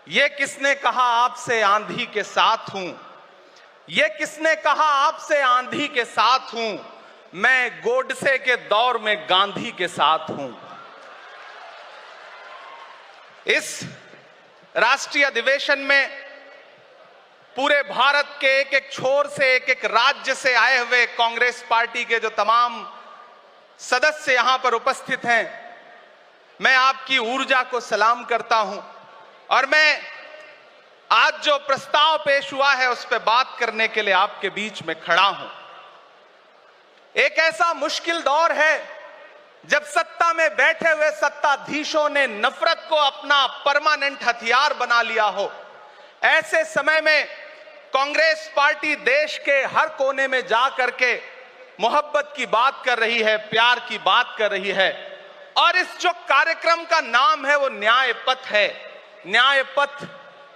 ये किसने कहा आपसे आंधी के साथ हूं? ये किसने कहा आपसे आंधी के साथ हूं? मैं गोडसे के दौर में गांधी के साथ हूं। इस राष्ट्रीय अधिवेशन में पूरे भारत के एक एक छोर से, एक एक राज्य से आए हुए कांग्रेस पार्टी के जो तमाम सदस्य यहां पर उपस्थित हैं, मैं आपकी ऊर्जा को सलाम करता हूं और मैं आज जो प्रस्ताव पेश हुआ है उस पर बात करने के लिए आपके बीच में खड़ा हूं। एक ऐसा मुश्किल दौर है जब सत्ता में बैठे हुए सत्ताधीशों ने नफरत को अपना परमानेंट हथियार बना लिया हो। ऐसे समय में कांग्रेस पार्टी देश के हर कोने में जा करके मोहब्बत की बात कर रही है, प्यार की बात कर रही है और इस जो कार्यक्रम का नाम है वो न्याय पथ है। न्याय पथ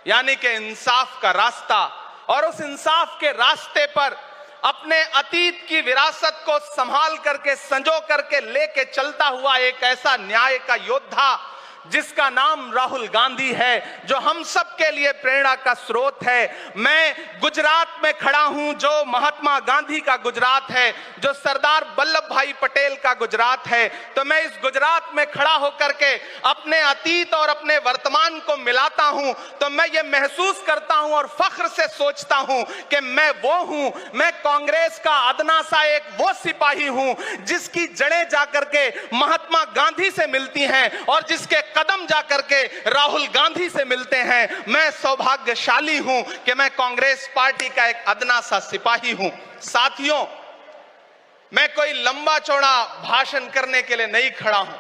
यानी कि इंसाफ का रास्ता, और उस इंसाफ के रास्ते पर अपने अतीत की विरासत को संभाल करके, संजो करके लेके चलता हुआ एक ऐसा न्याय का योद्धा जिसका नाम राहुल गांधी है, जो हम सब के लिए प्रेरणा का स्रोत है। मैं गुजरात में खड़ा हूं, जो महात्मा गांधी का गुजरात है, जो सरदार वल्लभ भाई पटेल का गुजरात है। तो मैं इस गुजरात में खड़ा होकर के अपने अतीत और अपने वर्तमान को मिलाता हूं तो मैं ये महसूस करता हूं और फख्र से सोचता हूं कि मैं वो हूं, मैं कांग्रेस का अदना सा एक वो सिपाही हूं जिसकी जड़ें जाकर के महात्मा गांधी से मिलती हैं और जिसके कदम जाकर के राहुल गांधी से मिलते हैं। मैं सौभाग्यशाली हूं कि मैं कांग्रेस पार्टी का एक अदना सा सिपाही हूं। साथियों, मैं कोई लंबा चौड़ा भाषण करने के लिए नहीं खड़ा हूं,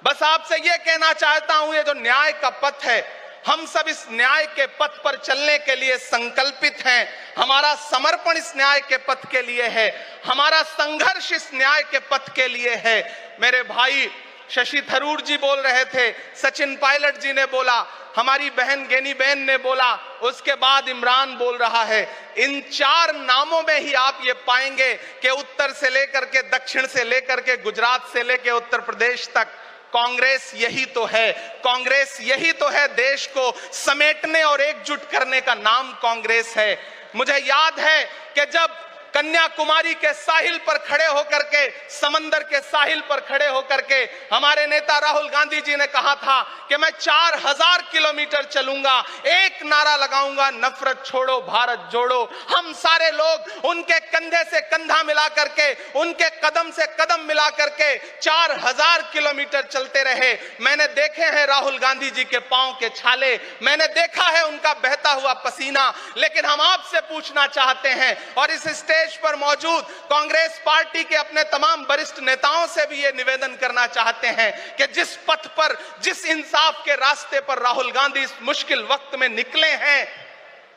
बस आपसे यह कहना चाहता हूं, ये जो न्याय का पथ है, हम सब इस न्याय के पथ पर चलने के लिए संकल्पित हैं। हमारा समर्पण इस न्याय के पथ के लिए है, हमारा संघर्ष इस न्याय के पथ के लिए है। मेरे भाई शशि थरूर जी बोल रहे थे, सचिन पायलट जी ने बोला, हमारी बहन गेनी बहन ने बोला, उसके बाद इमरान बोल रहा है। इन चार नामों में ही आप ये पाएंगे कि उत्तर से लेकर के, दक्षिण से लेकर के, गुजरात से लेकर उत्तर प्रदेश तक कांग्रेस यही तो है। कांग्रेस यही तो है, देश को समेटने और एकजुट करने का नाम कांग्रेस है। मुझे याद है कि जब कन्याकुमारी के साहिल पर खड़े होकर के, समंदर के साहिल पर खड़े होकर के हमारे नेता राहुल गांधी जी ने कहा था कि मैं 4000 किलोमीटर चलूंगा, एक नारा लगाऊंगा, नफरत छोड़ो भारत जोड़ो। हम सारे लोग उनके कंधे से कंधा मिला करके, उनके कदम से कदम मिला करके 4000 किलोमीटर चलते रहे। मैंने देखे हैं राहुल गांधी जी के पांव के छाले, मैंने देखा है उनका बहता हुआ पसीना। लेकिन हम आपसे पूछना चाहते हैं और इस स्टेज पर मौजूद कांग्रेस पार्टी के अपने तमाम वरिष्ठ नेताओं से भी ये निवेदन करना चाहते हैं कि जिस पथ पर, जिस इंसाफ के रास्ते पर राहुल गांधी इस मुश्किल वक्त में निकले हैं,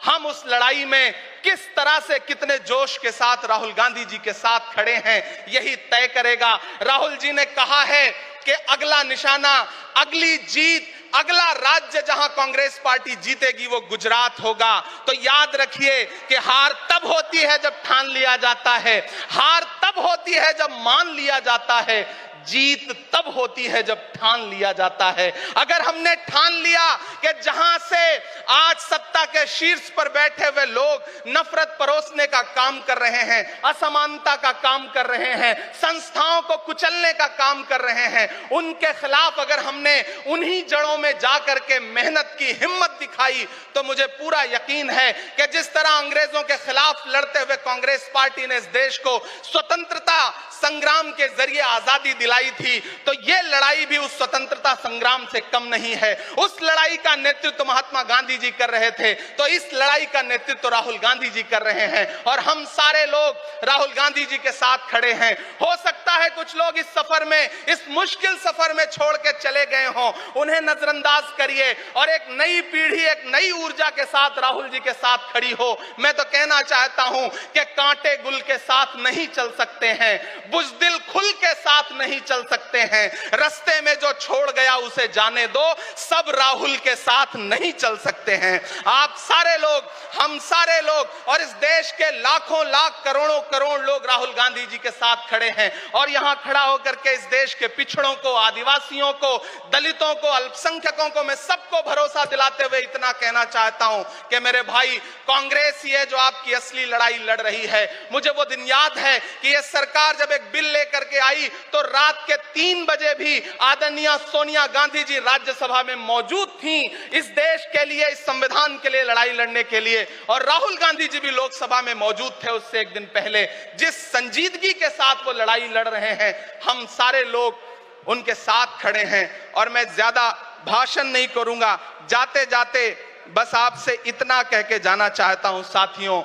हम उस लड़ाई में किस तरह से, कितने जोश के साथ राहुल गांधी जी के साथ खड़े हैं, यही तय करेगा। राहुल जी ने कहा है कि अगला निशाना, अगली जीत, अगला राज्य जहां कांग्रेस पार्टी जीतेगी वो गुजरात होगा। तो याद रखिए कि हार तब होती है जब ठान लिया जाता है, हार तब होती है जब मान लिया जाता है, जीत तब होती है जब ठान लिया जाता है। अगर हमने ठान लिया कि जहां से आज सत्ता के शीर्ष पर बैठे हुए लोग नफरत परोसने का काम कर रहे हैं, असमानता का काम कर रहे हैं, संस्थाओं को कुचलने का काम कर रहे हैं, उनके खिलाफ अगर हमने उन्हीं जड़ों में जाकर के मेहनत की हिम्मत दिखाई तो मुझे पूरा यकीन है कि जिस तरह अंग्रेजों के खिलाफ लड़ते हुए कांग्रेस पार्टी ने इस देश को स्वतंत्रता संग्राम के जरिए आजादी दिलाई थी, तो यह लड़ाई भी उस स्वतंत्रता संग्राम से कम नहीं है। उस लड़ाई का नेतृत्व महात्मा गांधी जी कर रहे थे, तो इस लड़ाई का नेतृत्व राहुल गांधी जी कर रहे हैं और हम सारे लोग राहुल गांधी जी के साथ खड़े हैं। हो सकता है कुछ लोग इस सफर में, इस मुश्किल सफर में छोड़ के चले गए हों, उन्हें नजरअंदाज करिए और एक नई पीढ़ी, एक नई ऊर्जा के साथ राहुल जी के साथ खड़ी हो। मैं तो कहना चाहता हूं कि कांटे गुल के साथ नहीं चल सकते हैं, बुज़दिल खुल के साथ नहीं चल सकते हैं। रास्ते में जो छोड़ गया उसे जाने दो, सब राहुल के साथ नहीं चल सकते हैं। आप सारे लोग, हम सारे लोग और इस देश के लाखों लाख करोड़ों करोड़ लोग राहुल गांधी जी के साथ खड़े हैं। और यहां खड़ा होकर के इस देश के पिछड़ों को, आदिवासियों को, दलितों को, अल्पसंख्यकों को मैं सबको भरोसा दिलाते हुए इतना कहना चाहता हूं कि मेरे भाई, कांग्रेस ही है जो आपकी असली लड़ाई लड़ रही है। मुझे वो दिन याद है कि यह सरकार जब एक बिल लेकर के आई तो रात के 3 बजे भी आदरणीय सोनिया गांधी जी राज्यसभा में मौजूद थी इस देश के लिए, इस संविधान के लिए लड़ाई लड़ने के लिए। और राहुल गांधी जी भी लोकसभा में मौजूद थे उससे एक दिन पहले। जिस संजीदगी के साथ वो लड़ाई लड़ रहे हैं, हम सारे लोग उनके साथ खड़े हैं। और मैं ज्यादा भाषण नहीं करूंगा, जाते जाते बस आपसे इतना कह के जाना चाहता हूं साथियों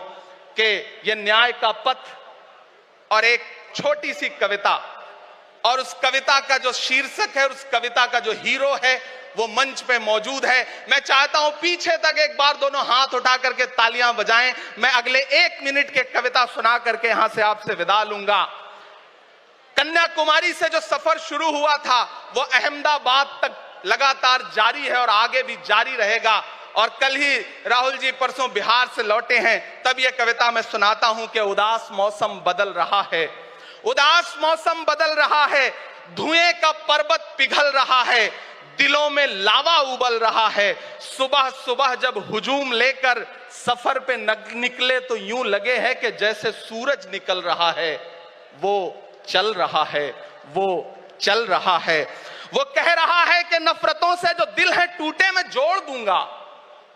कि यह न्याय का पथ और एक छोटी सी कविता, और उस कविता का जो शीर्षक है, उस कविता का जो हीरो है वो मंच पे मौजूद है। मैं चाहता हूं पीछे तक एक बार दोनों हाथ उठा करके तालियां बजाएं। मैं अगले 1 मिनट के कविता सुना करके यहां से आपसे विदा लूंगा। कन्याकुमारी से जो सफर शुरू हुआ था वो अहमदाबाद तक लगातार जारी है और आगे भी जारी रहेगा। और कल ही राहुल जी परसों बिहार से लौटे हैं, तब यह कविता मैं सुनाता हूं कि उदास मौसम बदल रहा है, उदास मौसम बदल रहा है, धुएं का पर्वत पिघल रहा है, दिलों में लावा उबल रहा है। सुबह सुबह जब हुजूम लेकर सफर पे निकले तो यूं लगे है कि जैसे सूरज निकल रहा है। वो चल रहा है, वो चल रहा है। वो कह रहा है कि नफरतों से जो दिल है टूटे मैं जोड़ दूंगा।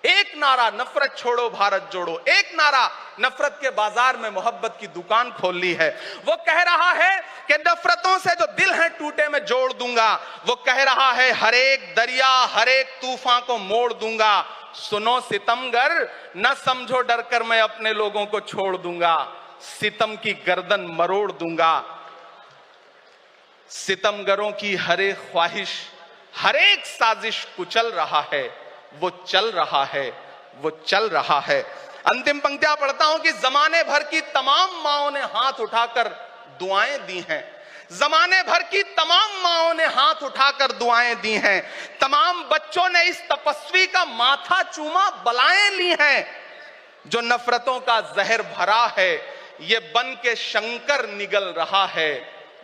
एक नारा नफरत छोड़ो भारत जोड़ो, एक नारा नफरत के बाजार में मोहब्बत की दुकान खोल ली है। वो कह रहा है कि नफरतों से जो दिल है टूटे मैं जोड़ दूंगा। वो कह रहा है हर एक दरिया, हर एक तूफान को मोड़ दूंगा। सुनो सितमगर, न समझो डर कर मैं अपने लोगों को छोड़ दूंगा। सितम की गर्दन मरोड़ दूंगा। सितमगरों की हर एक ख्वाहिश, हर एक साजिश कुचल रहा है। वो चल रहा है, वो चल रहा है। अंतिम पंक्तियां पढ़ता हूं कि जमाने भर की तमाम माओं ने हाथ उठाकर दुआएं दी हैं। जमाने भर की तमाम माओं ने हाथ उठाकर दुआएं दी हैं। तमाम बच्चों ने इस तपस्वी का माथा चूमा, बलाएं ली हैं। जो नफरतों का जहर भरा है, ये बन के शंकर निगल रहा है।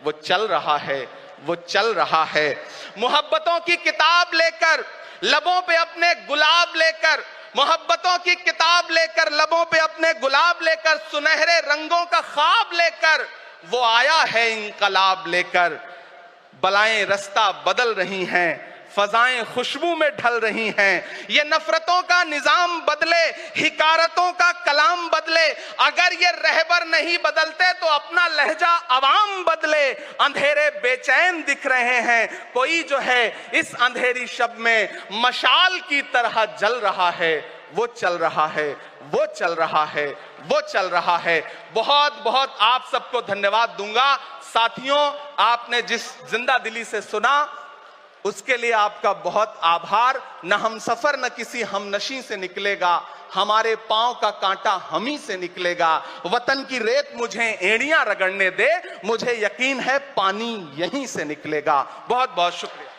वो चल रहा है, वो चल रहा है। मोहब्बतों की किताब लेकर, लबों पे अपने गुलाब लेकर, मोहब्बतों की किताब लेकर, लबों पे अपने गुलाब लेकर, सुनहरे रंगों का ख्वाब लेकर वो आया है इंकलाब लेकर। बलाएं रास्ता बदल रही हैं, फजाएं खुशबू में ढल रही हैं। ये नफरतों का निजाम बदले, हिकारतों का कलाम बदले। अगर ये रहबर नहीं बदलते तो अपना लहजा अवाम बदले। अंधेरे बेचैन दिख रहे हैं, कोई जो है इस अंधेरी शब में मशाल की तरह जल रहा है। वो चल रहा है, वो चल रहा है, वो चल रहा है। बहुत बहुत आप सबको धन्यवाद दूंगा। साथियों, आपने जिस जिंदा दिली से सुना उसके लिए आपका बहुत आभार। न हम सफर न किसी हमनशी से निकलेगा, हमारे पांव का कांटा हम ही से निकलेगा। वतन की रेत मुझे एड़ियां रगड़ने दे, मुझे यकीन है पानी यहीं से निकलेगा। बहुत बहुत शुक्रिया।